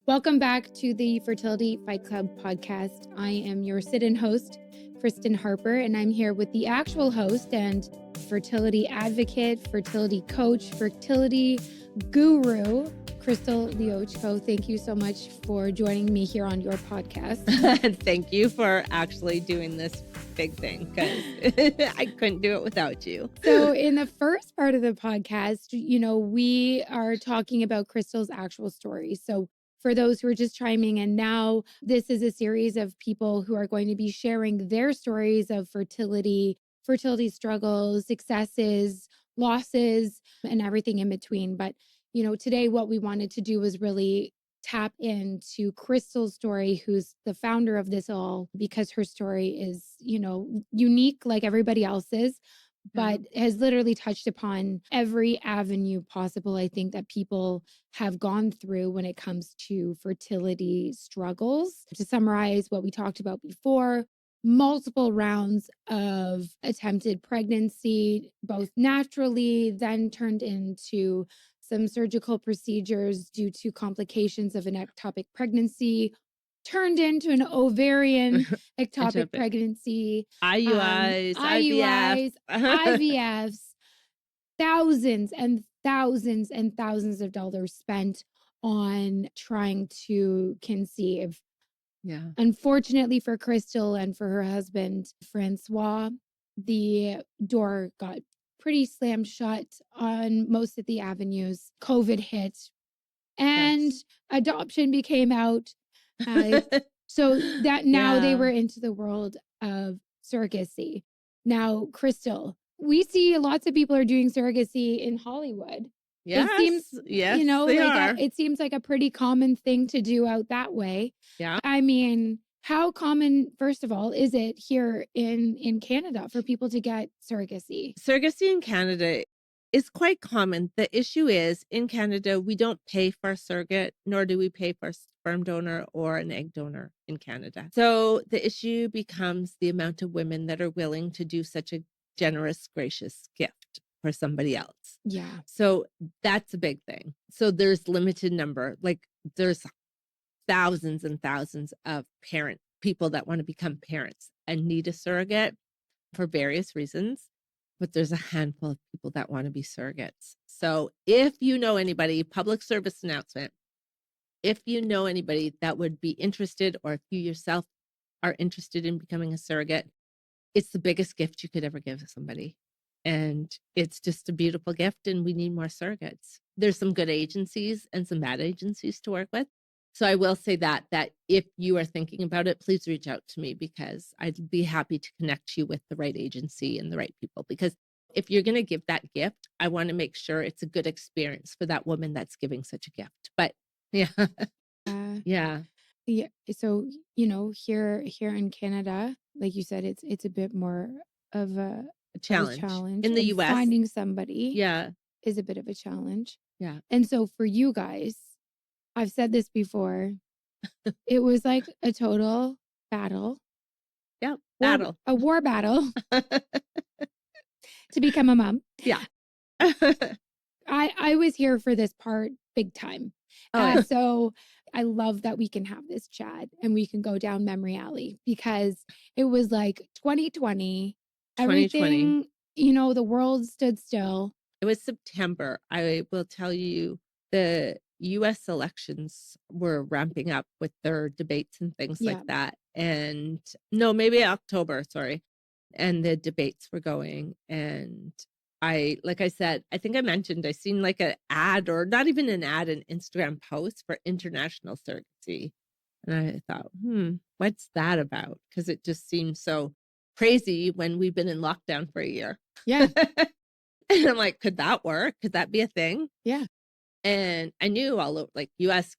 Welcome back to the Fertility Fight Club podcast. I am your sit-in host, Kristen Harper, and I'm here with the actual host and fertility advocate, fertility coach, fertility guru, Crystal Liochko. Thank you so much for joining me here on your podcast. Thank you for actually doing this big thing, because I couldn't do it without you. So in the first part of the podcast, we are talking about Crystal's actual story. So for those who are just chiming in now, this is a series of people who are going to be sharing their stories of fertility struggles, successes, losses, and everything in between. But, today what we wanted to do was really tap into Crystal's story, who's the founder of this all, because her story is, unique like everybody else's, but has literally touched upon every avenue possible, I think, that people have gone through when it comes to fertility struggles. To summarize what we talked about before, multiple rounds of attempted pregnancy, both naturally, then turned into some surgical procedures due to complications of an ectopic pregnancy, turned into an ovarian ectopic pregnancy, IUIs, IVFs, thousands and thousands and thousands of dollars spent on trying to conceive. Yeah. Unfortunately for Crystal and for her husband, Francois, the door got pretty slammed shut on most of the avenues. COVID hit and adoption became out. So that now they were into the world of surrogacy. Now, Crystal, we see lots of people are doing surrogacy in Hollywood. Yes, it seems, are. It seems like a pretty common thing to do out that way. Yeah. I mean, how common, first of all, is it here in Canada for people to get surrogacy? Surrogacy in Canada is quite common. The issue is, in Canada, we don't pay for a surrogate, nor do we pay for a sperm donor or an egg donor in Canada. So the issue becomes the amount of women that are willing to do such a generous, gracious gift for somebody else. Yeah. So that's a big thing. So there's limited number, like there's thousands and thousands of people that want to become parents and need a surrogate for various reasons. But there's a handful of people that want to be surrogates. So if you know anybody, public service announcement, if you know anybody that would be interested, or if you yourself are interested in becoming a surrogate, it's the biggest gift you could ever give somebody. And it's just a beautiful gift, and we need more surrogates. There's some good agencies and some bad agencies to work with. So I will say that if you are thinking about it, please reach out to me, because I'd be happy to connect you with the right agency and the right people. Because if you're going to give that gift, I want to make sure it's a good experience for that woman that's giving such a gift. But yeah. Yeah. So, here in Canada, like you said, it's a bit more of a challenge. In the US, finding somebody is a bit of a challenge. Yeah. And so for you guys, I've said this before, it was like a total battle. Yeah, a war battle to become a mom. Yeah. I was here for this part big time. So I love that we can have this chat and we can go down memory alley, because it was like 2020. Everything, the world stood still. It was September. I will tell you, the US elections were ramping up with their debates and things like that. And no, maybe October, sorry. And the debates were going. And like I said, I think I mentioned, I seen like an ad, or not even an ad, an Instagram post for international surrogacy. And I thought, what's that about? Because it just seems so crazy when we've been in lockdown for a year. Yeah. And I'm like, could that work? Could that be a thing? Yeah. And I knew all over, like US,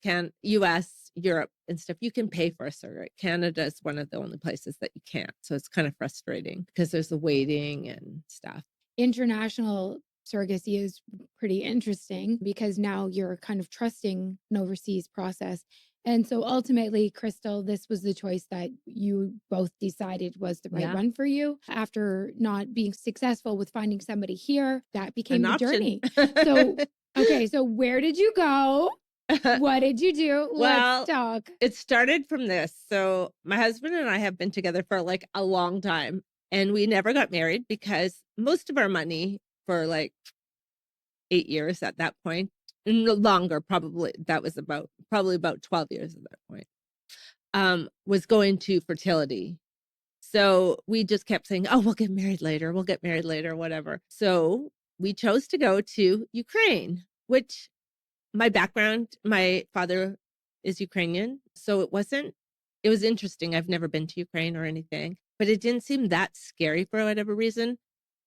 Europe and stuff, you can pay for a surrogate. Canada is one of the only places that you can't. So it's kind of frustrating because there's the waiting and stuff. International surrogacy is pretty interesting, because now you're kind of trusting an overseas process. And so ultimately, Crystal, this was the choice that you both decided was the right one for you. After not being successful with finding somebody here, that became the journey. So, okay, so where did you go? What did you do? Let's Well, talk. it started from this. So my husband and I have been together for like a long time, and we never got married because most of our money for like 8 years at that point, and longer, probably that was probably about 12 years at that point, was going to fertility. So we just kept saying, oh, we'll get married later. We'll get married later, whatever. So we chose to go to Ukraine, which my background, my father is Ukrainian. So it was interesting. I've never been to Ukraine or anything, but it didn't seem that scary for whatever reason.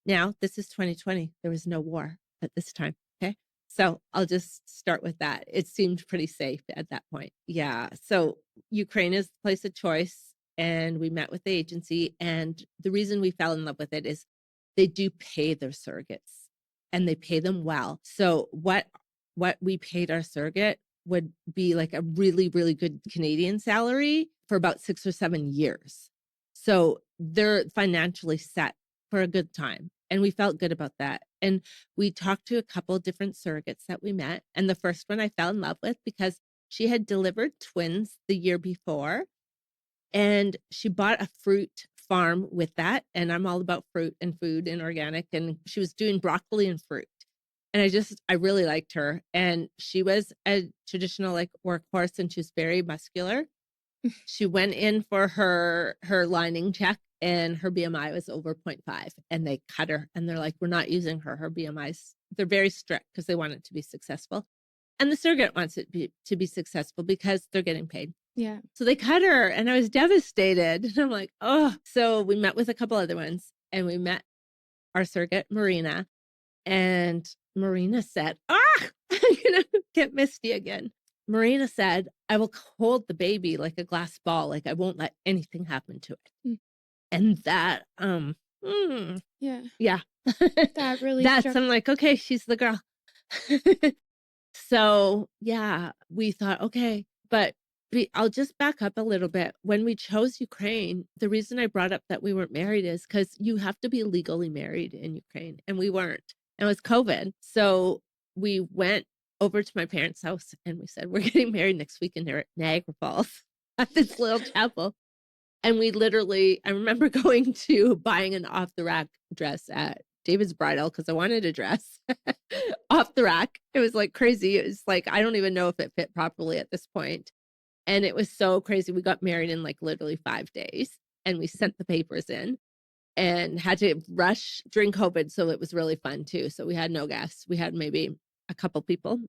Now, this is 2020. There was no war at this time. Okay. So I'll just start with that. It seemed pretty safe at that point. Yeah. So Ukraine is the place of choice. And we met with the agency. And the reason we fell in love with it is they do pay their surrogates and they pay them well. So what we paid our surrogate would be like a really, really good Canadian salary for about 6 or 7 years. So they're financially set for a good time. And we felt good about that. And we talked to a couple of different surrogates that we met. And the first one I fell in love with because she had delivered twins the year before. And she bought a fruit farm with that. And I'm all about fruit and food and organic. And she was doing broccoli and fruit. And I really liked her. And she was a traditional like workhorse and she was very muscular. She went in for her lining check and her BMI was over 0.5 and they cut her and they're like, we're not using her. Her BMI's, they're very strict because they want it to be successful. And the surrogate wants it to be successful because they're getting paid. Yeah. So they cut her and I was devastated. And I'm like, oh, so we met with a couple other ones and we met our surrogate, Marina. And Marina said, I'm going to get misty again. Marina said, I will hold the baby like a glass ball. Like I won't let anything happen to it. Mm. And that, yeah. That really I'm like, okay, she's the girl. So yeah, we thought, okay, but I'll just back up a little bit. When we chose Ukraine, the reason I brought up that we weren't married is because you have to be legally married in Ukraine, and we weren't. And it was COVID. So we went over to my parents' house and we said, we're getting married next week in Niagara Falls at this little chapel. And we literally, I remember going to buying an off the rack dress at David's Bridal because I wanted a dress off the rack. It was like crazy. It was like, I don't even know if it fit properly at this point. And it was so crazy. We got married in like literally 5 days and we sent the papers in and had to rush during COVID. So it was really fun too. So we had no guests. We had maybe a couple people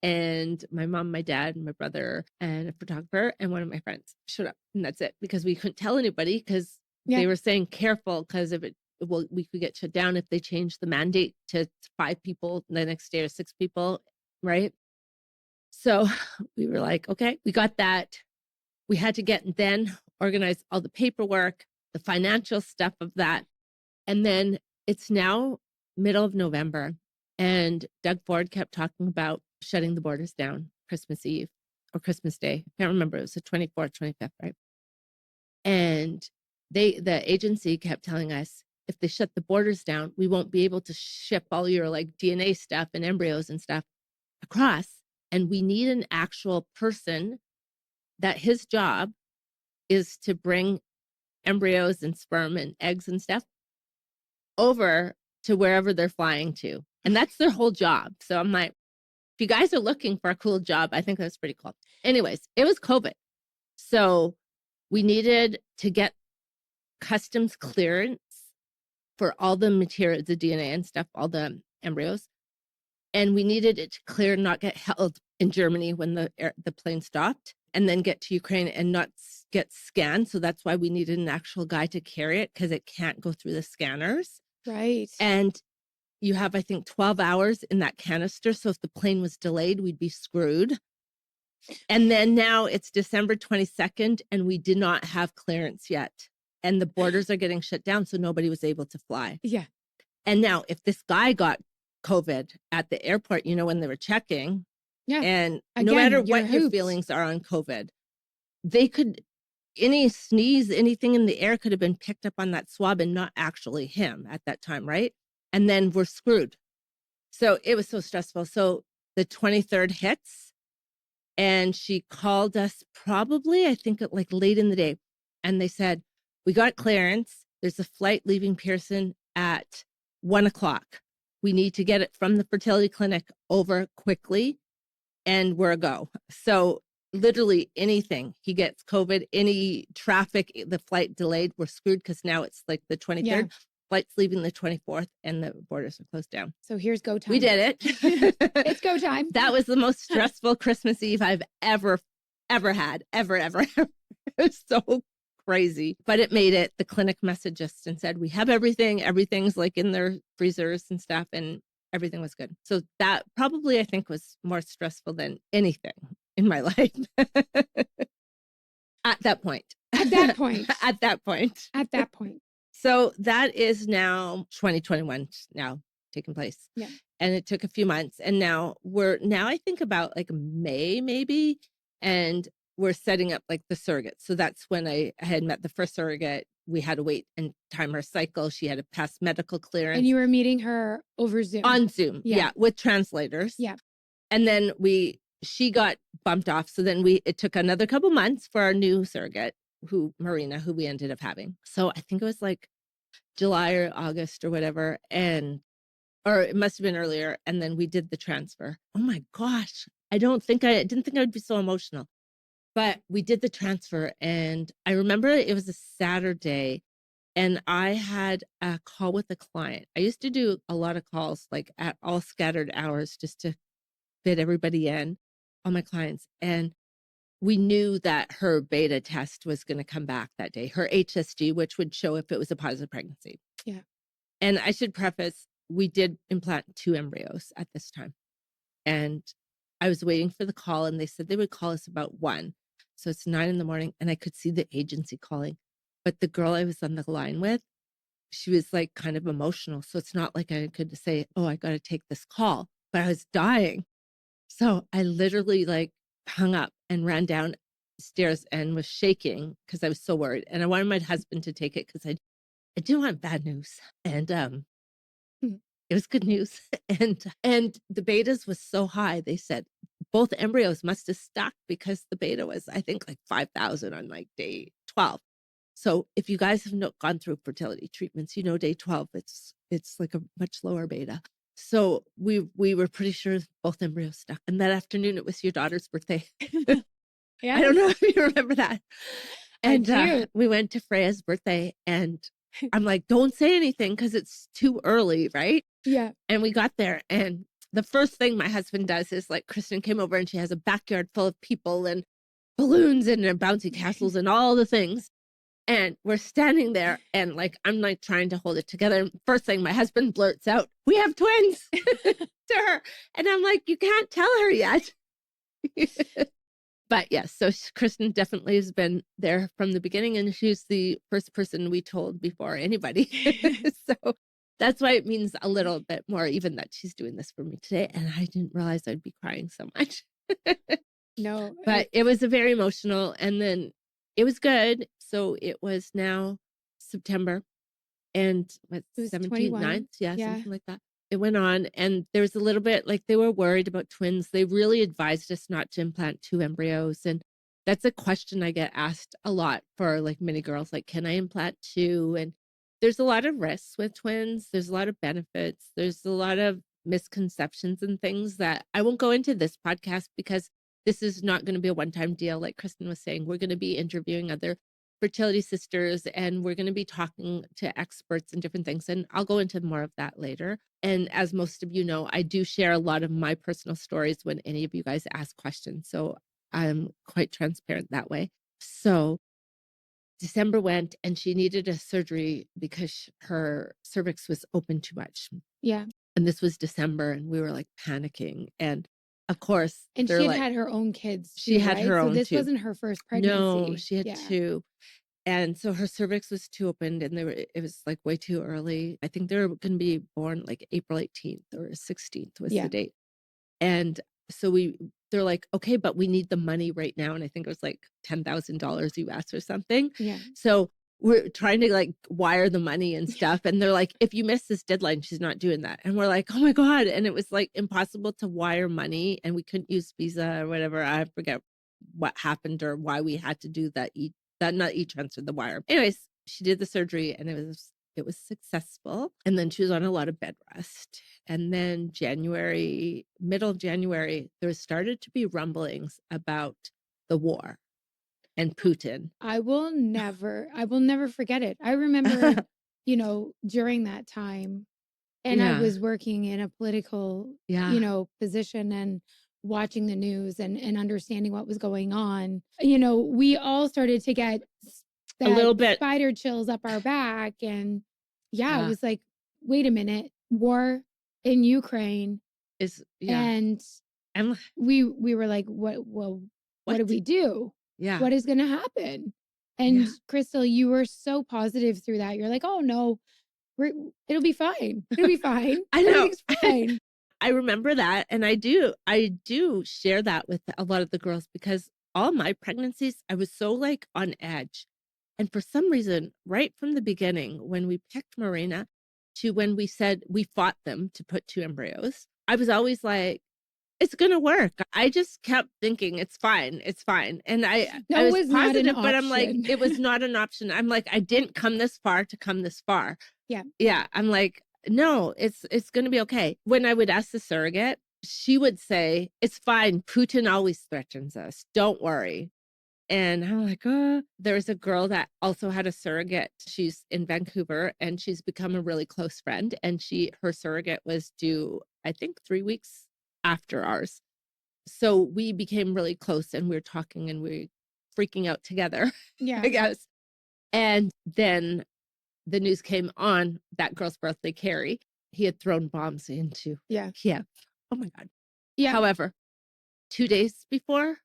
and my mom, my dad, and my brother and a photographer and one of my friends showed up. And that's it because we couldn't tell anybody because they were saying careful because if we could get shut down if they changed the mandate to 5 people the next day or 6 people. Right. So we were like, okay, we got that. We had to then organize all the paperwork, the financial stuff of that. And then it's now middle of November and Doug Ford kept talking about shutting the borders down Christmas Eve or Christmas Day. I can't remember. It was the 24th, 25th, right? And the agency kept telling us, if they shut the borders down, we won't be able to ship all your like DNA stuff and embryos and stuff across. And we need an actual person that his job is to bring embryos and sperm and eggs and stuff over to wherever they're flying to. And that's their whole job. So I'm like, if you guys are looking for a cool job, I think that's pretty cool. Anyways, it was COVID. So we needed to get customs clearance for all the material, the DNA and stuff, all the embryos. And we needed it to clear, not get held in Germany when the plane stopped, and then get to Ukraine and not get scanned. So that's why we needed an actual guy to carry it because it can't go through the scanners. Right. And you have, I think, 12 hours in that canister. So if the plane was delayed, we'd be screwed. And then now it's December 22nd and we did not have clearance yet. And the borders are getting shut down. So nobody was able to fly. Yeah. And now if this guy got COVID at the airport, when they were checking, and again, no matter what your feelings are on COVID, they could, any sneeze, anything in the air could have been picked up on that swab and not actually him at that time, right? And then we're screwed. So it was so stressful. So the 23rd hits And she called us probably, I think, like late in the day. And they said, we got clearance. There's a flight leaving Pearson at 1:00. We need to get it from the fertility clinic over quickly, and we're a go. So literally anything, he gets COVID, any traffic, the flight delayed, we're screwed because now it's like the 23rd. Yeah. Flight's leaving the 24th and the borders are closed down. So here's go time. We did it. It's go time. That was the most stressful Christmas Eve I've ever had. Ever. It was so crazy, but it made it. The clinic messaged us and said, we have everything. Everything's like in their freezers and stuff, and everything was good. So that probably, I think, was more stressful than anything in my life at that point. At that point. At that point. At that point. So that is now 2021 now taking place. Yeah. And it took a few months. And now I think about like May maybe. And we're setting up like the surrogate. So that's when I had met the first surrogate. We had to wait and time her cycle. She had to pass medical clearance. And you were meeting her over Zoom. On Zoom. Yeah. With translators. Yeah. And then she got bumped off. So then it took another couple months for our new surrogate, Marina, who we ended up having. So I think it was like July or August or whatever. Or it must have been earlier. And then we did the transfer. Oh my gosh. I didn't think I would be so emotional, but we did the transfer. And I remember it was a Saturday and I had a call with a client. I used to do a lot of calls like at all scattered hours just to fit everybody in, all my clients. And we knew that her beta test was going to come back that day, her HSG, which would show if it was a positive pregnancy. Yeah. And I should preface, we did implant 2 embryos at this time. And I was waiting for the call and they said they would call us about 1. So it's 9 a.m. and I could see the agency calling. But the girl I was on the line with, she was like kind of emotional. So it's not like I could say, oh, I got to take this call, but I was dying. So I literally like hung up and ran downstairs and was shaking because I was so worried. And I wanted my husband to take it because I didn't want bad news. And it was good news. And the betas was so high. They said both embryos must have stuck because the beta was, I think, like 5,000 on like day 12. So if you guys have gone through fertility treatments, day 12, it's like a much lower beta. So we were pretty sure both embryos stuck. And that afternoon, it was your daughter's birthday. Yeah. I don't know if you remember that. And I do. we went to Freya's birthday and I'm like, don't say anything because it's too early, right? Yeah. And we got there and the first thing my husband does is like, Kristen came over and she has a backyard full of people and balloons and bouncy castles and all the things. And we're standing there and like, I'm like trying to hold it together. First thing my husband blurts out, we have twins to her. And I'm like, you can't tell her yet. But yes, so Kristen definitely has been there from the beginning and she's the first person we told before anybody. So that's why it means a little bit more even that she's doing this for me today. And I didn't realize I'd be crying so much. No. But it was a very emotional and then it was good. So it was now September and what's 17th, 9th? Yeah, something like that. It went on and there was a little bit like they were worried about twins. They really advised us not to implant 2 embryos. And that's a question I get asked a lot for like many girls, like, can I implant 2? And there's a lot of risks with twins. There's a lot of benefits. There's a lot of misconceptions and things that I won't go into this podcast because this is not going to be a one-time deal. Like Kristen was saying, we're going to be interviewing other fertility sisters and we're going to be talking to experts and different things. And I'll go into more of that later. And as most of you know, I do share a lot of my personal stories when any of you guys ask questions. So I'm quite transparent that way. So December went and she needed a surgery because her cervix was open too much. Yeah. And this was December and we were like panicking. And of course, and she had her own kids. She had her own. So this wasn't her first pregnancy. No, she had 2. And so her cervix was too opened and it was like way too early. I think they were going to be born like April 18th or 16th was the date. And so they're like, okay, but we need the money right now. And I think it was like $10,000 US or something. Yeah. So we're trying to like wire the money and stuff. And they're like, if you miss this deadline, she's not doing that. And we're like, oh my God. And it was like impossible to wire money and we couldn't use Visa or whatever. I forget what happened or why we had to do that. Not e-transfer, the wire. Anyways, she did the surgery and it was successful. And then she was on a lot of bed rest. And then middle of January, there started to be rumblings about the war and Putin. I will never forget it. I remember, during that time, and I was working in a political, position and watching the news and understanding what was going on. We all started to get a little bit spider chills up our back. And it was like, wait a minute, war in Ukraine and we were like, what do we do? Yeah. What is going to happen? And Crystal, you were so positive through that. You're like, oh no, it'll be fine. It'll be fine. I know. Everything's fine. I remember that. And I do share that with a lot of the girls because all my pregnancies, I was so like on edge. And for some reason, right from the beginning, when we picked Marina to when we said we fought them to put 2 embryos, I was always like, it's going to work. I just kept thinking it's fine. It's fine. And I was positive, but I'm like, it was not an option. I'm like, I didn't come this far to come this far. Yeah. Yeah. I'm like, no, it's going to be okay. When I would ask the surrogate, she would say, it's fine. Putin always threatens us. Don't worry. And I'm like, oh, there's a girl that also had a surrogate. She's in Vancouver and she's become a really close friend. And her surrogate was due, I think 3 weeks after ours. So we became really close and we were talking and we were freaking out together, I guess. And then the news came on that girl's birthday, Carrie. He had thrown bombs into Kiev. Oh my God. Yeah. However, 3 days before,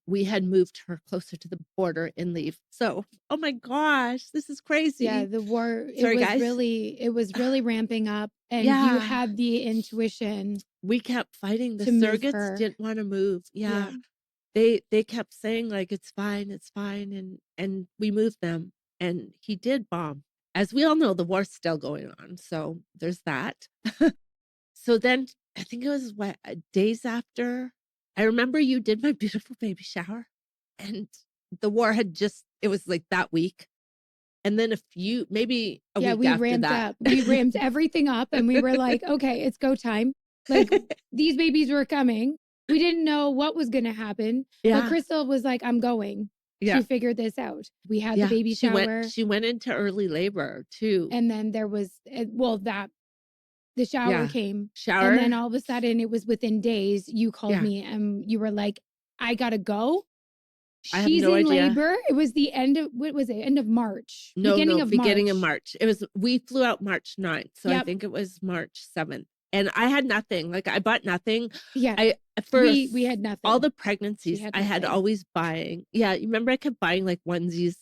we had moved her closer to the border in Lviv. So, oh my gosh, this is crazy. Yeah, the war, it was really ramping up. And you had the intuition. We kept fighting. The surrogates didn't want to move. Yeah. They kept saying like, it's fine. And we moved them. And he did bomb. As we all know, the war's still going on. So there's that. So then I think it was days after, I remember you did my beautiful baby shower and the war it was like that week. And then maybe a week after that. We ramped everything up and we were like, okay, it's go time. Like these babies were coming. We didn't know what was going to happen. Yeah. But Crystal was like, I'm going. Yeah. She figured this out. We had the baby shower. She went into early labor too. And then there was, the shower came. And then all of a sudden it was within days you called me and you were like, I got to go. She's in labor. It was the end of, what was it? End of March. Beginning of March. We flew out March 9th. So I think it was March 7th. And I had nothing. Like I bought nothing. Yeah. We had nothing. All the pregnancies I had always buying. Yeah. You remember I kept buying like onesies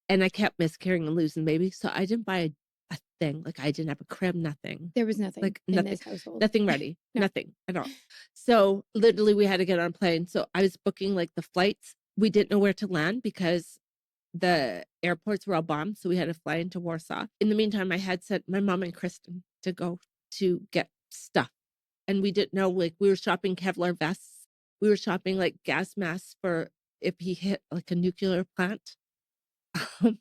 and I kept miscarrying and losing babies. So I didn't buy a thing. Like I didn't have a crib, nothing. There was nothing like in this household. Nothing ready. Nothing at all. So literally we had to get on a plane. So I was booking like the flights. We didn't know where to land because the airports were all bombed. So we had to fly into Warsaw. In the meantime, I had sent my mom and Kristen to go to get stuff. And we didn't know, like we were shopping Kevlar vests. We were shopping like gas masks for if he hit like a nuclear plant. And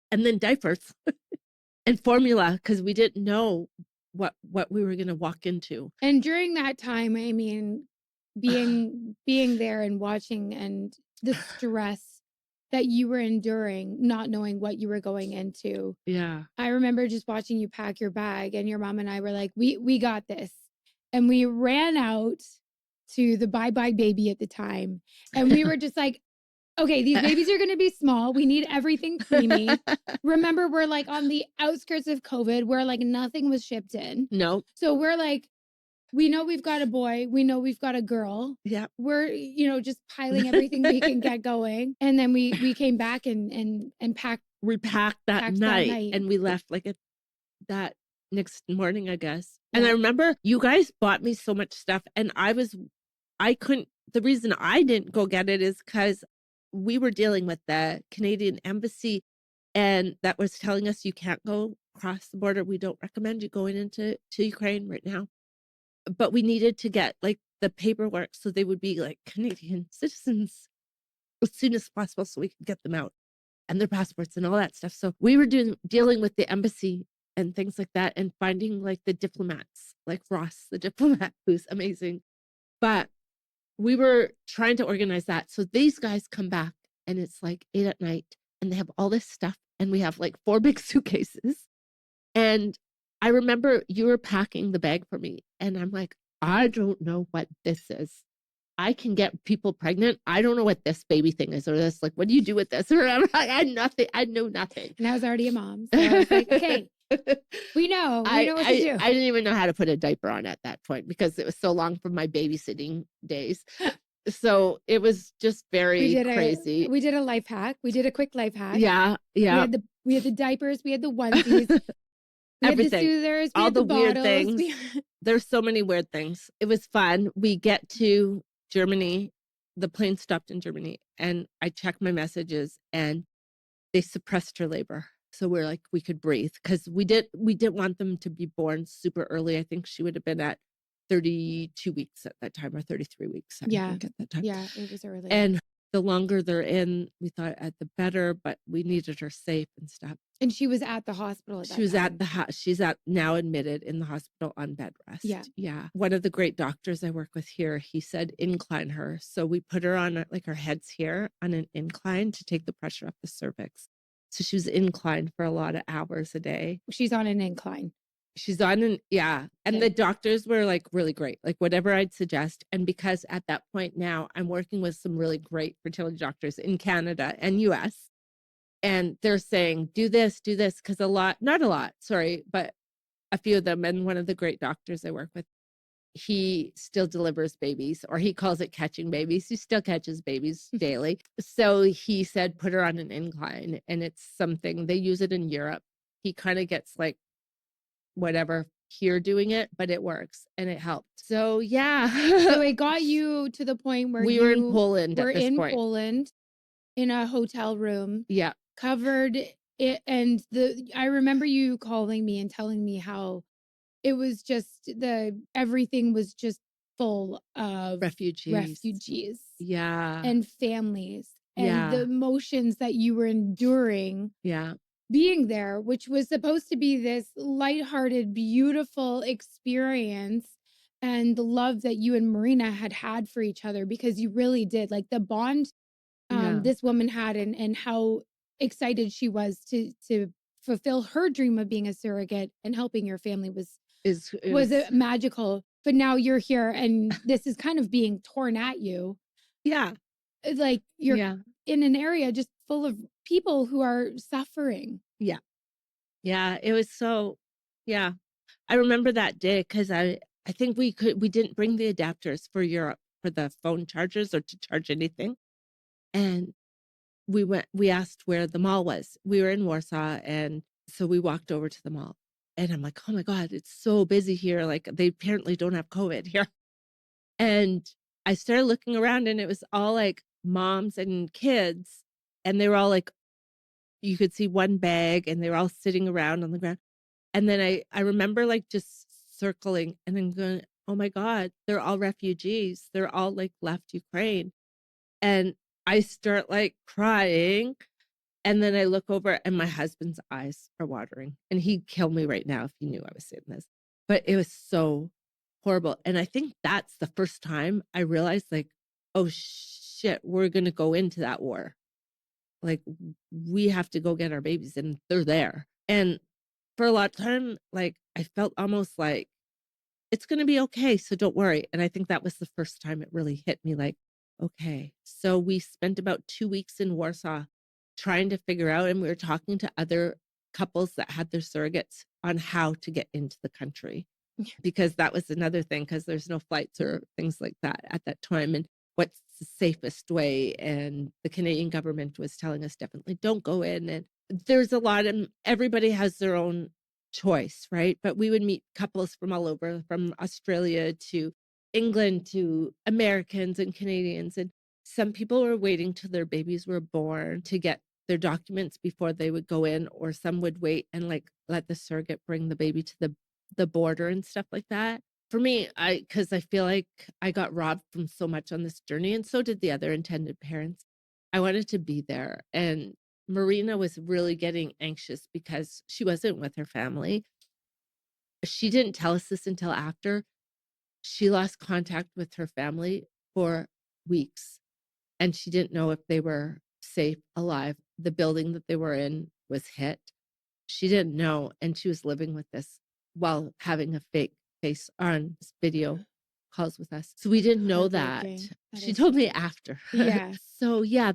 then diapers and formula because we didn't know what we were going to walk into. And during that time, I mean, being there and watching and the stress that you were enduring, not knowing what you were going into. Yeah. I remember just watching you pack your bag and your mom and I were like, we got this. And we ran out to the Bye Bye Baby at the time. And we were just like, okay, these babies are going to be small. We need everything creamy. Remember, we're like on the outskirts of COVID where like nothing was shipped in. No. So we're like, we know we've got a boy. We know we've got a girl. Yeah. We're, just piling everything we can get going. And then we came back and packed. We packed that night and we left like that next morning, I guess. Yeah. And I remember you guys bought me so much stuff and the reason I didn't go get it is because we were dealing with the Canadian embassy, and that was telling us you can't go across the border. We don't recommend you going into Ukraine right now. But we needed to get like the paperwork so they would be like Canadian citizens as soon as possible so we could get them out and their passports and all that stuff. So we were dealing with the embassy and things like that and finding like the diplomats, like Ross, the diplomat, who's amazing. But we were trying to organize that. So these guys come back and it's like 8 at night and they have all this stuff and we have like 4 big suitcases. And I remember you were packing the bag for me and I'm like, I don't know what this is. I can get people pregnant. I don't know what this baby thing is or this, like, what do you do with this? Or I'm like, I had nothing. I know nothing. And I was already a mom. So I was like, okay, we know what to do. I didn't even know how to put a diaper on at that point because it was so long from my babysitting days. So it was just very crazy. We did a life hack. We did a quick life hack. Yeah. Yeah. We had the diapers. We had the onesies. We Everything. had the soothers. We all had the bottles. Weird things. There's so many weird things. It was fun. We get to Germany. The plane stopped in Germany and I checked my messages and they suppressed her labor. So we're like, we could breathe because we didn't want them to be born super early. I think she would have been at 32 weeks at that time or 33 weeks. I think at that time. Yeah, it was early. And the longer they're in, we thought the better, but we needed her safe and stuff. And she was at the hospital at that She was time. she's now admitted in the hospital on bed rest. Yeah. Yeah. One of the great doctors I work with here, he said, incline her. So we put her on like her head's here on an incline to take the pressure off the cervix. So she was inclined for a lot of hours a day. She's on an incline. She's on an, yeah. And the doctors were like really great, like whatever I'd suggest. And because at that point now I'm working with some really great fertility doctors in Canada and US. And they're saying, do this, because not a lot, sorry, but a few of them. And one of the great doctors I work with, he still delivers babies, or he calls it catching babies. He still catches babies daily. So he said, put her on an incline. And it's something, they use it in Europe. He kind of gets like whatever here doing it, but it works and it helped. So yeah. So it got you to the point where we were in Poland were at this in point. Poland in a hotel room. Yeah. Covered it. And I remember you calling me and telling me how it was just everything was just full of refugees. Yeah. And families and the emotions that you were enduring. Yeah. Being there, which was supposed to be this lighthearted, beautiful experience, and the love that you and Marina had for each other, because you really did, like the bond this woman had and how excited she was to fulfill her dream of being a surrogate and helping your family was magical. But now you're here and this is kind of being torn at you. Yeah. Like you're in an area just full of people who are suffering. Yeah. Yeah. It was so, yeah. I remember that day because I think we didn't bring the adapters for Europe for the phone chargers or to charge anything. And we asked where the mall was. We were in Warsaw. And so we walked over to the mall and I'm like, oh my God, it's so busy here. Like they apparently don't have COVID here. And I started looking around and it was all like moms and kids. And they were all like, you could see one bag and they were all sitting around on the ground. And then I remember like just circling and then going, oh my God, they're all refugees. They're all like left Ukraine. And I start like crying. And then I look over and my husband's eyes are watering. And he'd kill me right now if he knew I was saying this. But it was so horrible. And I think that's the first time I realized like, oh shit, we're going to go into that war. Like we have to go get our babies and they're there. And for a lot of time, like I felt almost like it's going to be okay. So don't worry. And I think that was the first time it really hit me like, okay. So we spent about 2 weeks in Warsaw trying to figure out, and we were talking to other couples that had their surrogates on how to get into the country, because that was another thing, because there's no flights or things like that at that time. And what's the safest way? And the Canadian government was telling us definitely don't go in. And there's a lot, and everybody has their own choice, right? But we would meet couples from all over, from Australia to England to Americans and Canadians. And some people were waiting till their babies were born to get their documents before they would go in, or some would wait and like let the surrogate bring the baby to the border and stuff like that. For me, because I feel like I got robbed from so much on this journey, and so did the other intended parents. I wanted to be there. And Marina was really getting anxious because she wasn't with her family. She didn't tell us this until after. She lost contact with her family for weeks, and she didn't know if they were safe, alive. The building that they were in was hit. She didn't know, and she was living with this while having a fake face on video calls with us. So we didn't know that. Heartbreaking. That She is told me after. Yeah. So yeah,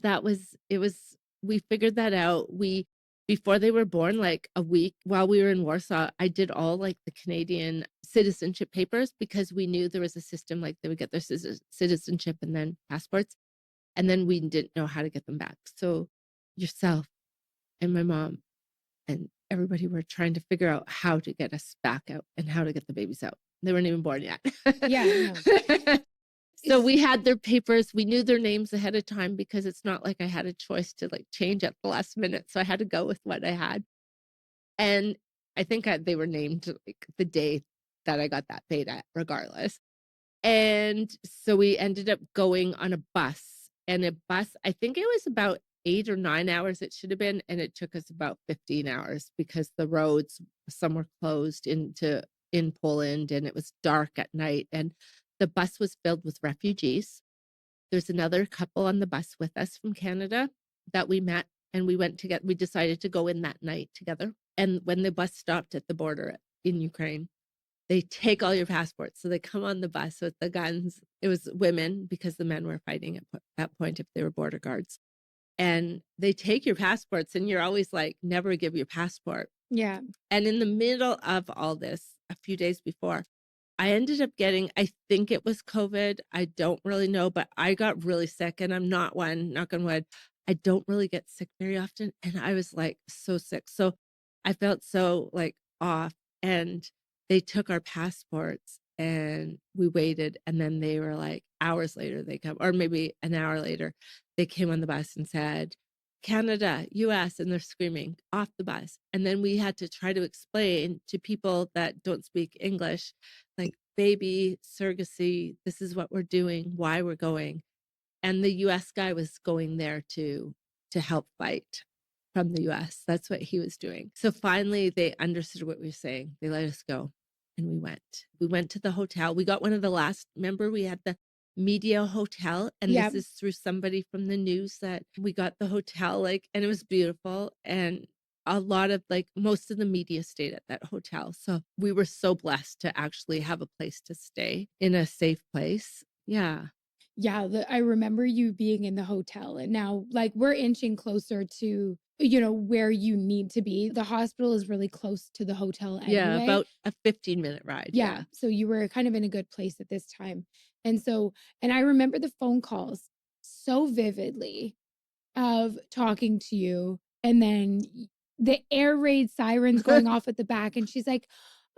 we figured that out. Before they were born, like a week while we were in Warsaw, I did all like the Canadian citizenship papers, because we knew there was a system, like they would get their citizenship and then passports. And then we didn't know how to get them back. So yourself and my mom and everybody were trying to figure out how to get us back out and how to get the babies out. They weren't even born yet. Yeah, no. So we had their papers. We knew their names ahead of time, because it's not like I had a choice to like change at the last minute. So I had to go with what I had. And I think they were named like the day that I got that beta, regardless. And so we ended up going on a bus. And a bus, I think it was about 8 or 9 hours it should have been. And it took us about 15 hours because the roads, some were closed in Poland, and it was dark at night. And the bus was filled with refugees. There's another couple on the bus with us from Canada that we met, and we decided to go in that night together. And when the bus stopped at the border in Ukraine, they take all your passports. So they come on the bus with the guns. It was women, because the men were fighting at that point if they were border guards. And they take your passports, and you're always like, never give your passport. Yeah. And in the middle of all this, a few days before, I ended up getting, I think it was COVID. I don't really know, but I got really sick, and I'm not one, knock on wood. I don't really get sick very often. And I was like so sick. So I felt so like off, and they took our passports, and we waited. And then they were like, hours later, they come, or maybe an hour later, they came on the bus and said, Canada, US, and they're screaming off the bus. And then we had to try to explain to people that don't speak English, like, baby, surrogacy, this is what we're doing, why we're going. And the US guy was going there to help fight from the US. That's what he was doing. So finally they understood what we were saying. They let us go, and we went. We went to the hotel. We got one of the last, remember we had the media hotel, and Yep. this is through somebody from the news that we got the hotel, like, and it was beautiful. And a lot of like most of the media stayed at that hotel. So we were so blessed to actually have a place to stay in a safe place. Yeah. Yeah, I remember you being in the hotel, and now like we're inching closer to, where you need to be. The hospital is really close to the hotel Yeah, anyway. about a 15-minute ride. Yeah. So you were kind of in a good place at this time. And I remember the phone calls so vividly of talking to you, and then the air raid sirens going off at the back. And she's like,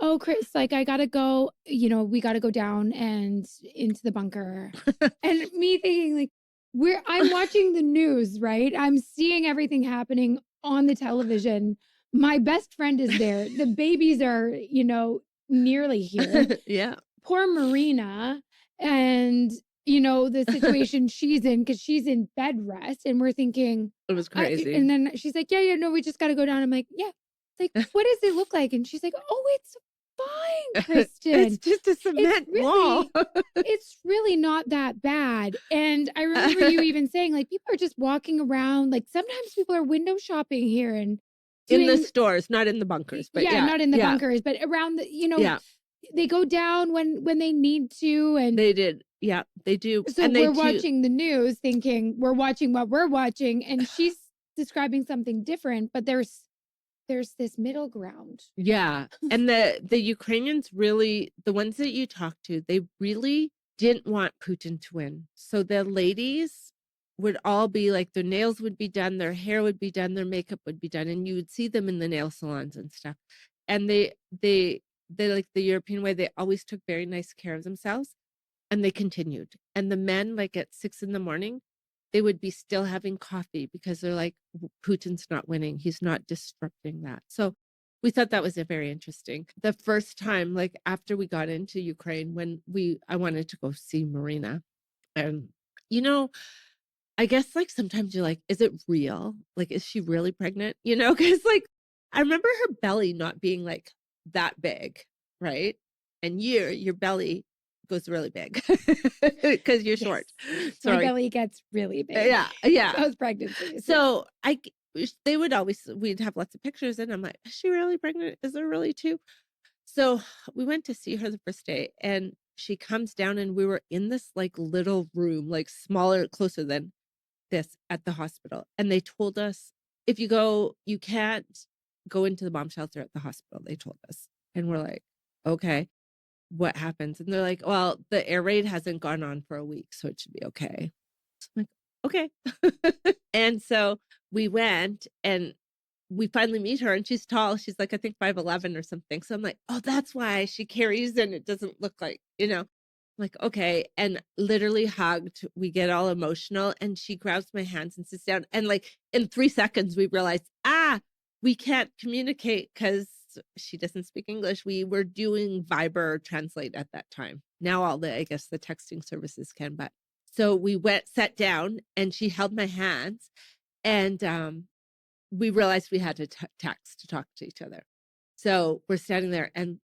oh, Chris, like, I gotta go, we gotta go down and into the bunker. And me thinking, like, I'm watching the news, right? I'm seeing everything happening on the television. My best friend is there. The babies are, nearly here. Yeah. Poor Marina, and the situation she's in, because she's in bed rest, and we're thinking It was crazy. and then she's like, yeah, no, we just got to go down. I'm like, yeah. It's like, what does it look like? And she's like, oh, it's fine, Kristen. It's just a cement wall. It's really not that bad. And I remember you even saying, like, people are just walking around. Like, sometimes people are window shopping here and in the stores, not in the bunkers, but yeah, not in the bunkers, but around the, yeah, they go down when they need to. And they did. Yeah, they do. so and we're watching the news thinking we're watching what we're watching, and she's describing something different, but there's this middle ground. Yeah. And the Ukrainians really, the ones that you talk to, they really didn't want Putin to win. So the ladies would all be like, their nails would be done, their hair would be done, their makeup would be done, and you would see them in the nail salons and stuff. And they like the European way, they always took very nice care of themselves, and they continued. And the men, like at 6 a.m, they would be still having coffee because they're like, Putin's not winning. He's not disrupting that. So we thought that was a very interesting. The first time, like after we got into Ukraine, when I wanted to go see Marina. And, you know, I guess like sometimes you're like, is it real? Like, is she really pregnant? You know, because like I remember her belly not being like that big, right? And your belly goes really big because you're short. Yes. My Sorry. belly gets really big. Yeah, yeah. Those pregnancies. So they would always, we'd have lots of pictures, and I'm like, is she really pregnant? Is there really two? So we went to see her the first day, and she comes down, and we were in this like little room, like smaller, closer than this at the hospital. And they told us, if you go, you can't go into the bomb shelter at the hospital, they told us. And we're like, okay, what happens? And they're like, well, the air raid hasn't gone on for a week, so it should be okay. So I'm like, okay. And so we went, and we finally meet her, and she's tall. She's like, I think 5'11" or something. So I'm like, oh, that's why she carries and it doesn't look like, you know, like, okay. And literally hugged. We get all emotional, and she grabs my hands and sits down. And like in 3 seconds, we realized, we can't communicate because she doesn't speak English. We were doing Viber Translate at that time. Now I guess the texting services can, but so we sat down, and she held my hands, and we realized we had to text to talk to each other. So we're standing there, and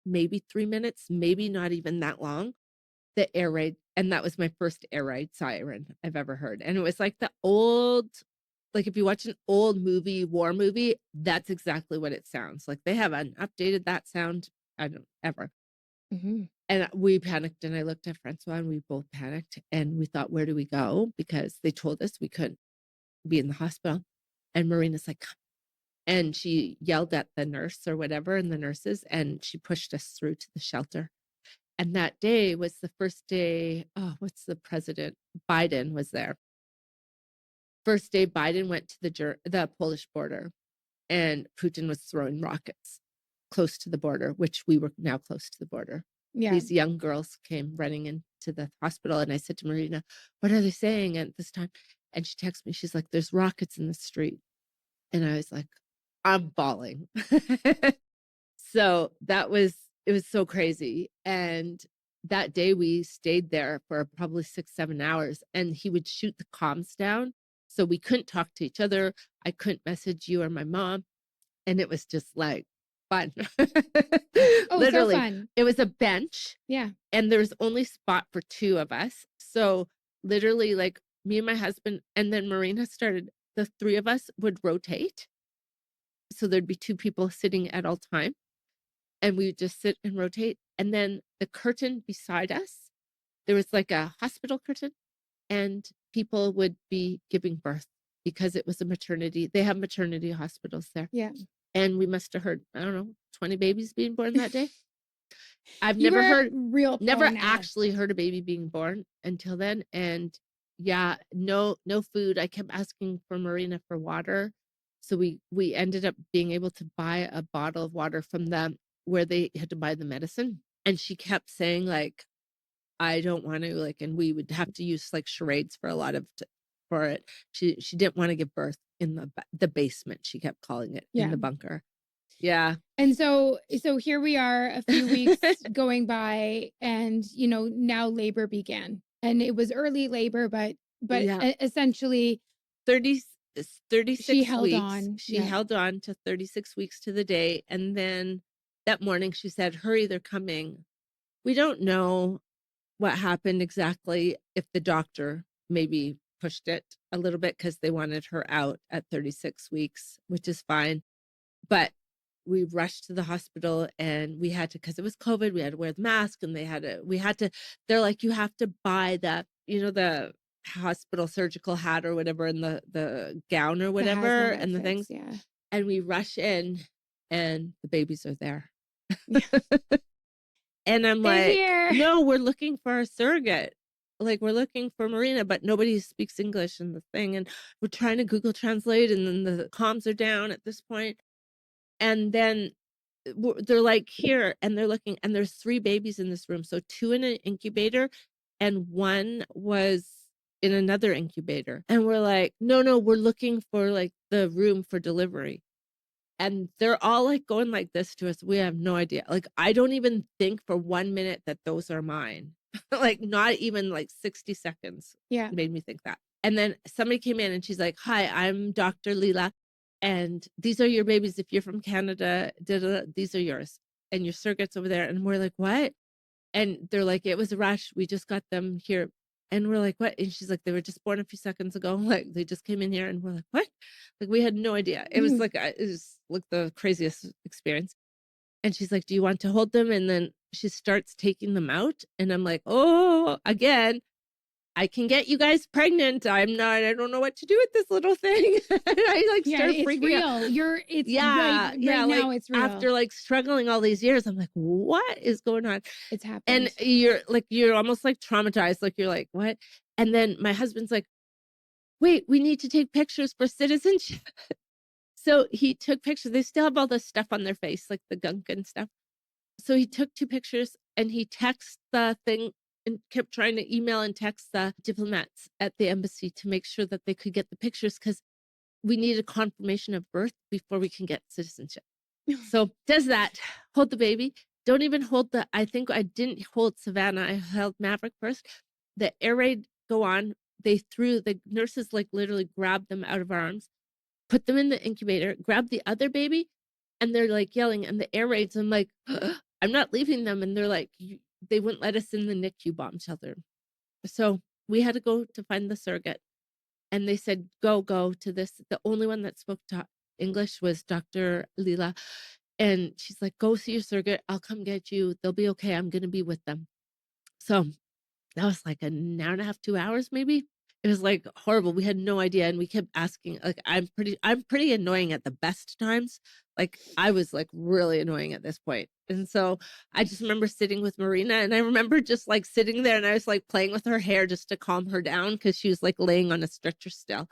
maybe 3 minutes, maybe not even that long, the air raid. And that was my first air raid siren I've ever heard. And it was like the old, like if you watch an old movie, war movie, that's exactly what it sounds like. They haven't updated that sound, I don't ever. Mm-hmm. And we panicked, and I looked at Francois, and we both panicked, and we thought, where do we go? Because they told us we couldn't be in the hospital. And Marina's like, come. And she yelled at the nurse or whatever, and the nurses, and she pushed us through to the shelter. And that day was the first day, what's the president? Biden was there. First day Biden went to the Polish border, and Putin was throwing rockets close to the border, which we were now close to the border. Yeah. These young girls came running into the hospital, and I said to Marina, what are they saying at this time? And she texted me, she's like, there's rockets in the street. And I was like, I'm bawling. So it was so crazy. And that day we stayed there for probably 6-7 hours, and he would shoot the comms down. So we couldn't talk to each other. I couldn't message you or my mom. And it was just like fun. Oh, literally, so fun. It was a bench. Yeah. And there was only spot for 2 of us. So literally, like me and my husband, and then Marina started, the 3 of us would rotate. So there'd be 2 people sitting at all time, and we would just sit and rotate. And then the curtain beside us, there was like a hospital curtain, and people would be giving birth because it was a maternity. They have maternity hospitals there. Yeah. And we must have heard, I don't know, 20 babies being born that day. I've You never were never now. actually heard a baby being born until then. And yeah, no food. I kept asking for Marina for water. So we ended up being able to buy a bottle of water from them where they had to buy the medicine. And she kept saying like, I don't want to, like, and we would have to use like charades for a lot of for it. She didn't want to give birth in the basement. She kept calling it in the bunker. Yeah. And so here we are, a few weeks going by, and now labor began, and it was early labor, but Yeah. Essentially 36 she held weeks. on. She held on to 36 weeks to the day. And then that morning she said, hurry, they're coming. We don't know what happened exactly, if the doctor maybe pushed it a little bit because they wanted her out at 36 weeks, which is fine. But we rushed to the hospital, and we had to, because it was COVID, we had to wear the mask, and they're like, you have to buy the hospital surgical hat or whatever, and the gown or whatever, and the things. Yeah. And we rush in, and the babies are there. And I'm like, no, we're looking for a surrogate. Like, we're looking for Marina, but nobody speaks English in the thing. And we're trying to Google Translate, and then the comms are down at this point. And then they're like, here, and they're looking, and there's 3 babies in this room. So 2 in an incubator, and 1 was in another incubator. And we're like, no, we're looking for like the room for delivery. And they're all like going like this to us. We have no idea. Like, I don't even think for 1 minute that those are mine. Like, not even like 60 seconds Yeah. made me think that. And then somebody came in and she's like, hi, I'm Dr. Leela. And these are your babies. If you're from Canada, these are yours. And your surrogates over there. And we're like, what? And they're like, it was a rush. We just got them here. And we're like, what? And she's like, they were just born a few seconds ago. Like, they just came in here. And we're like, what? Like, we had no idea. It was like, it was like the craziest experience. And she's like, do you want to hold them? And then she starts taking them out. And I'm like, oh, again, I can get you guys pregnant. I don't know what to do with this little thing. I like start it's freaking real. out. It's Yeah, right yeah. now Like, it's real. after like struggling all these years, I'm like, what is going on? It's happened. And you're almost like traumatized. Like, you're like, what? And then my husband's like, wait, we need to take pictures for citizenship. So he took pictures. They still have all this stuff on their face, like the gunk and stuff. So he took 2 pictures and he texted the thing and kept trying to email and text the diplomats at the embassy to make sure that they could get the pictures, because we needed confirmation of birth before we can get citizenship. So does that, hold the baby. Don't even hold I think I didn't hold Savannah. I held Maverick first. The air raid go on. The nurses like literally grabbed them out of our arms, put them in the incubator, grabbed the other baby, and they're like yelling, and the air raids. I'm like, I'm not leaving them. And they're like, they wouldn't let us in the NICU bomb shelter. So we had to go to find the surrogate. And they said, go to this. The only one that spoke to English was Dr. Leela. And she's like, go see your surrogate. I'll come get you. They'll be okay. I'm going to be with them. So that was like an hour and a half, 2 hours, maybe. It was like horrible. We had no idea. And we kept asking, like, I'm pretty annoying at the best times. Like, I was like really annoying at this point. And so I just remember sitting with Marina, and I remember just like sitting there and I was like playing with her hair just to calm her down, because she was like laying on a stretcher still.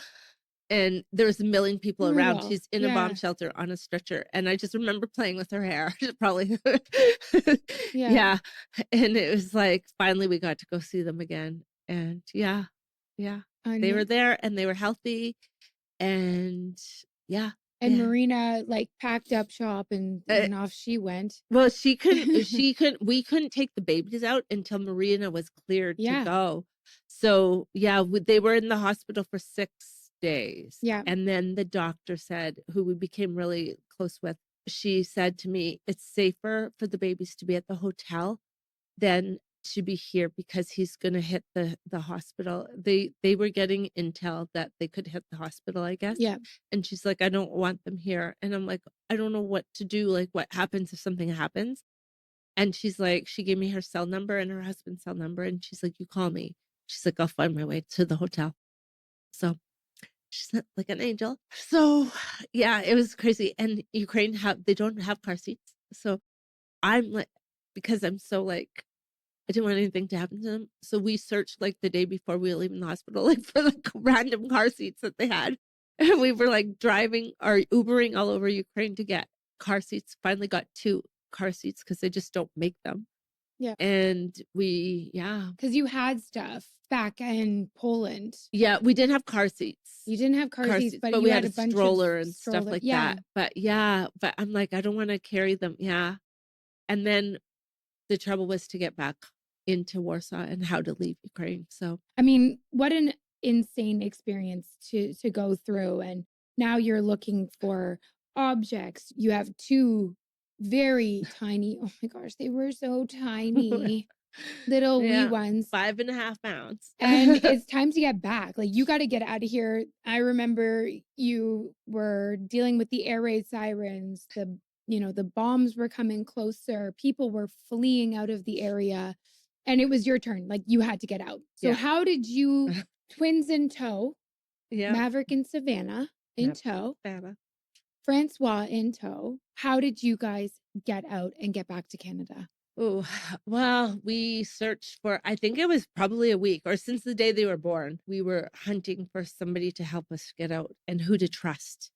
And there's a million people around. She's in a bomb shelter on a stretcher. And I just remember playing with her hair. Probably. Yeah. And it was like, finally we got to go see them again. And yeah. They were there and they were healthy. And yeah. And Marina like packed up shop and off she went. Well, we couldn't take the babies out until Marina was cleared to go. So yeah, they were in the hospital for 6 days. Yeah. And then the doctor said, who we became really close with, she said to me, it's safer for the babies to be at the hotel than to be here, because he's going to hit the hospital. They were getting intel that they could hit the hospital, I guess. Yeah. And she's like, I don't want them here. And I'm like, I don't know what to do. Like, what happens if something happens? And she's like, she gave me her cell number and her husband's cell number. And she's like, you call me. She's like, I'll find my way to the hotel. So she's like an angel. So yeah, it was crazy. And Ukraine they don't have car seats. So I'm like, because I'm so like, I didn't want anything to happen to them. So we searched like the day before we were leaving the hospital, like for like random car seats that they had. And we were like driving or Ubering all over Ukraine to get car seats. Finally got 2 car seats because they just don't make them. Yeah. And because you had stuff back in Poland. Yeah, we didn't have car seats. You didn't have car seats, but we had had a bunch stroller of and stuff like that. But but I'm like, I don't want to carry them. Yeah. And then the trouble was to get back into Warsaw and how to leave Ukraine. So I mean, what an insane experience to go through. And now you're looking for objects. You have 2 very tiny, oh my gosh, they were so tiny. Little wee ones. 5.5 pounds. And it's time to get back. Like, you got to get out of here. I remember you were dealing with the air raid sirens. The bombs were coming closer. People were fleeing out of the area. And it was your turn. Like, you had to get out. So how did you, twins in tow, Maverick and Savannah in tow, Francois in tow, how did you guys get out and get back to Canada? Oh, well, we searched for, I think it was probably a week, or since the day they were born, we were hunting for somebody to help us get out and who to trust.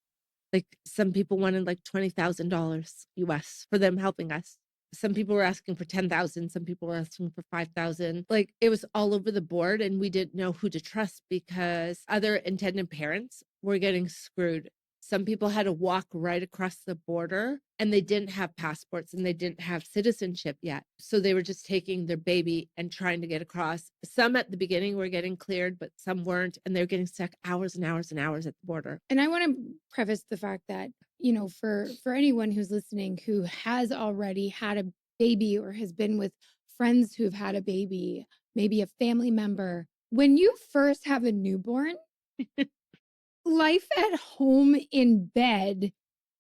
Like, some people wanted like $20,000 US for them helping us. Some people were asking for 10,000, some people were asking for 5,000. Like, it was all over the board, and we didn't know who to trust because other intended parents were getting screwed. Some people had to walk right across the border, and they didn't have passports and they didn't have citizenship yet. So they were just taking their baby and trying to get across. Some at the beginning were getting cleared, but some weren't, and they were getting stuck hours and hours and hours at the border. And I want to preface the fact that, for anyone who's listening who has already had a baby or has been with friends who've had a baby, maybe a family member, when you first have a newborn, life at home in bed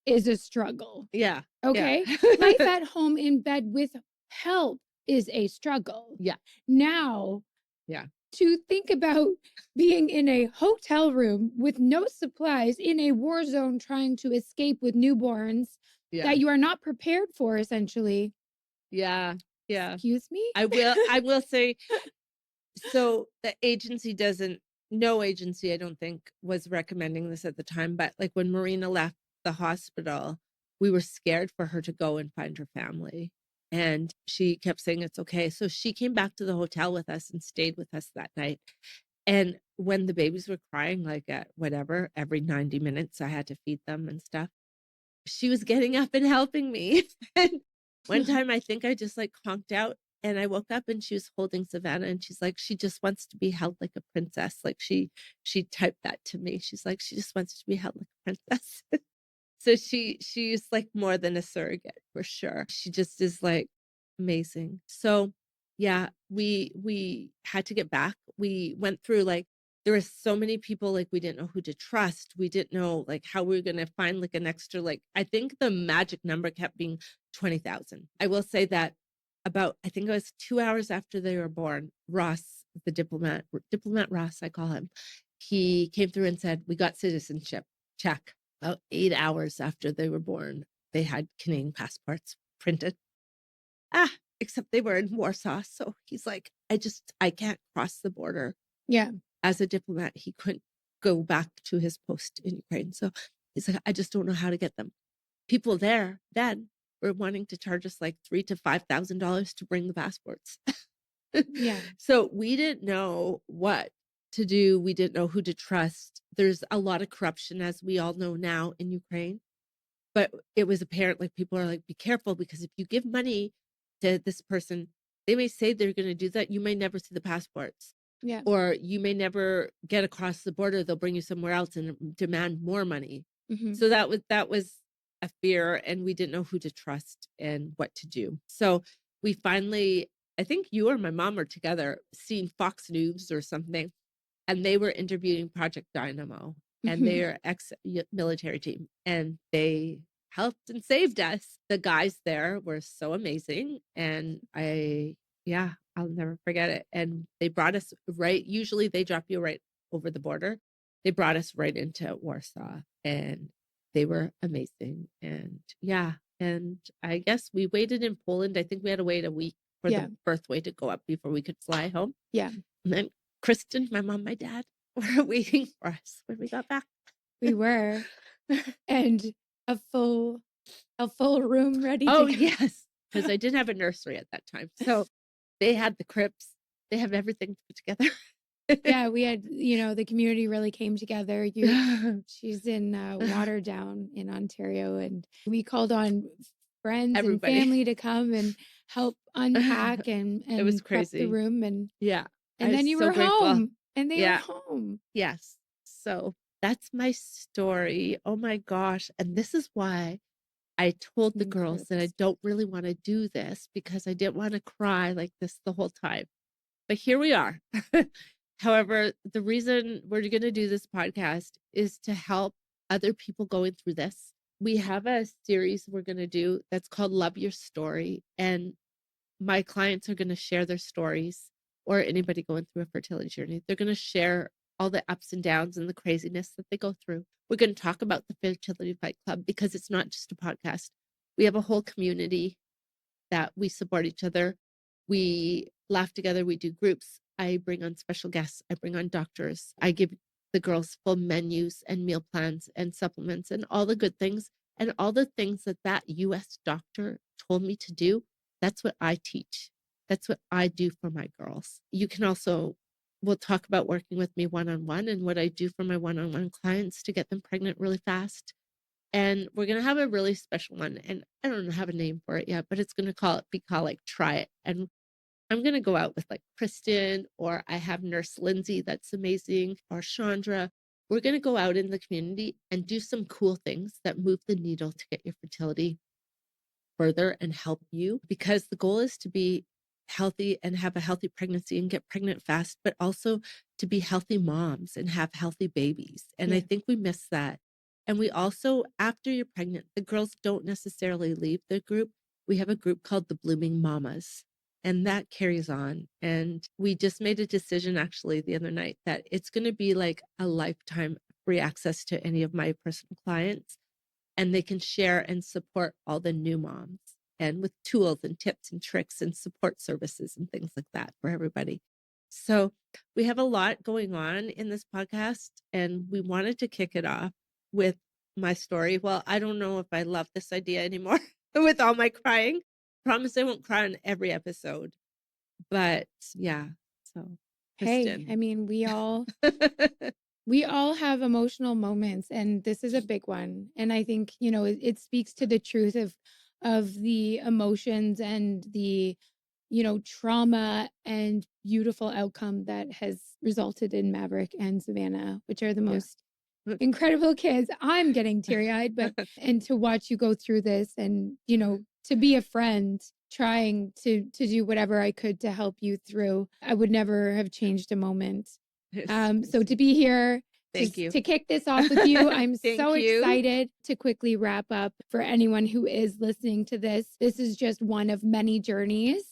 is a struggle. Yeah. Okay. Yeah. Life at home in bed with help is a struggle. Yeah. Now, Yeah. to think about being in a hotel room with no supplies in a war zone trying to escape with newborns that you are not prepared for, essentially. Yeah. Yeah. Excuse me? I will say, so the agency no agency, I don't think, was recommending this at the time, but like when Marina left the hospital, we were scared for her to go and find her family. And she kept saying, it's okay. So she came back to the hotel with us and stayed with us that night. And when the babies were crying, like at whatever, every 90 minutes, I had to feed them and stuff, she was getting up and helping me. And one time, I think I just like conked out and I woke up and she was holding Savannah and she's like, she just wants to be held like a princess. Like she typed that to me. She's like, she just wants to be held like a princess. So she's like more than a surrogate for sure. She just is like amazing. So yeah, we had to get back. We went through like, there were so many people, like we didn't know who to trust. We didn't know like how we were going to find like an extra, like, I think the magic number kept being 20,000. I will say that I think it was 2 hours after they were born, Ross, the diplomat Ross, I call him, he came through and said, we got citizenship, check. About 8 hours after they were born, they had Canadian passports printed. Except they were in Warsaw. So he's like, I can't cross the border. Yeah. As a diplomat, he couldn't go back to his post in Ukraine. So he's like, I just don't know how to get them. People there then were wanting to charge us like $3,000 to $5,000 to bring the passports. Yeah. So we didn't know what to do. We didn't know who to trust. There's a lot of corruption, as we all know now, in Ukraine. But it was apparent, like people are like, be careful, because if you give money to this person, they may say they're going to do that. You may never see the passports. Yeah. Or you may never get across the border. They'll bring you somewhere else and demand more money. Mm-hmm. So that was a fear, and we didn't know who to trust and what to do. So we finally, I think you or my mom are together, seen Fox News or something, and they were interviewing Project Dynamo, and they are ex-military team, and they helped and saved us. The guys there were so amazing, and I'll never forget it. And they brought us usually they drop you right over the border. They brought us right into Warsaw, and they were amazing. And and I guess we waited in Poland. I think we had to wait a week for the birthway to go up before we could fly home. Yeah. And then Kristen, my mom, my dad were waiting for us when we got back. We were. And a full room ready to go. Yes. Because I didn't have a nursery at that time. So they had the cribs. They have everything put together. Yeah, we had, the community really came together. She's in Waterdown in Ontario, and we called on friends and family to come and help unpack and it was prep crazy. the room. And and then you were home, and they were home. Yes. So that's my story. Oh my gosh. And this is why I told the girls that I don't really want to do this, because I didn't want to cry like this the whole time. But here we are. However, the reason we're going to do this podcast is to help other people going through this. We have a series we're going to do that's called Love Your Story. And my clients are going to share their stories, or anybody going through a fertility journey. They're going to share all the ups and downs and the craziness that they go through. We're going to talk about the Fertility Fight Club, because it's not just a podcast. We have a whole community that we support each other. We laugh together. We do groups. I bring on special guests. I bring on doctors. I give the girls full menus and meal plans and supplements and all the good things, and all the things that US doctor told me to do. That's what I teach. That's what I do for my girls. You can also, we'll talk about working with me one-on-one and what I do for my one-on-one clients to get them pregnant really fast. And we're going to have a really special one. And I don't have a name for it yet, but it's going to be called like Try It. And I'm going to go out with like Kristen, or I have Nurse Lindsay, that's amazing, or Chandra. We're going to go out in the community and do some cool things that move the needle to get your fertility further and help you, because the goal is to be healthy and have a healthy pregnancy and get pregnant fast, but also to be healthy moms and have healthy babies. And I think we miss that. And we also, after you're pregnant, the girls don't necessarily leave the group. We have a group called the Blooming Mamas, and that carries on. And we just made a decision actually the other night that it's going to be like a lifetime free access to any of my personal clients, and they can share and support all the new moms, and with tools and tips and tricks and support services and things like that for everybody. So we have a lot going on in this podcast, and we wanted to kick it off with my story. Well, I don't know if I love this idea anymore with all my crying. Promise I won't cry on every episode. But yeah, so Kristen. Hey, I mean, we all have emotional moments, and this is a big one. And I think, it speaks to the truth of the emotions and the, trauma and beautiful outcome that has resulted in Maverick and Savannah, which are the most incredible kids. I'm getting teary-eyed, and to watch you go through this, and, to be a friend, trying to do whatever I could to help you through. I would never have changed a moment. So to be here, Thank you. to kick this off with you, I'm so excited to quickly wrap up. For anyone who is listening to this, this is just one of many journeys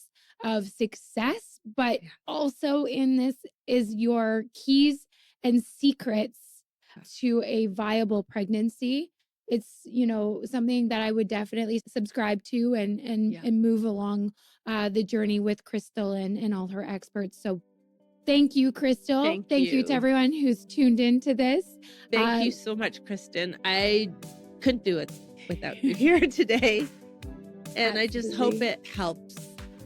of success, but also in this is your keys and secrets to a viable pregnancy. It's, something that I would definitely subscribe to and move along the journey with Crystal and all her experts. So thank you, Crystal. Thank you to everyone who's tuned into this. Thank you so much, Kristen. I couldn't do it without you here today. And I just hope it helps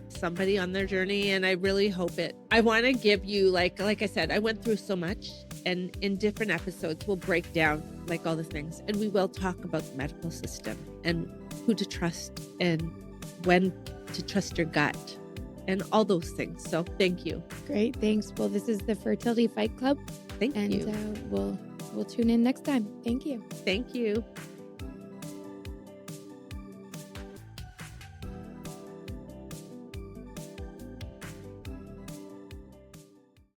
somebody on their journey. And I really hope I want to give you, like I said, I went through so much, and in different episodes, we'll break down like all the things, and we will talk about the medical system and who to trust and when to trust your gut and all those things. So thank you. Great. Thanks. Well, this is the Fertility Fight Club. Thank you. And we'll tune in next time. Thank you. Thank you.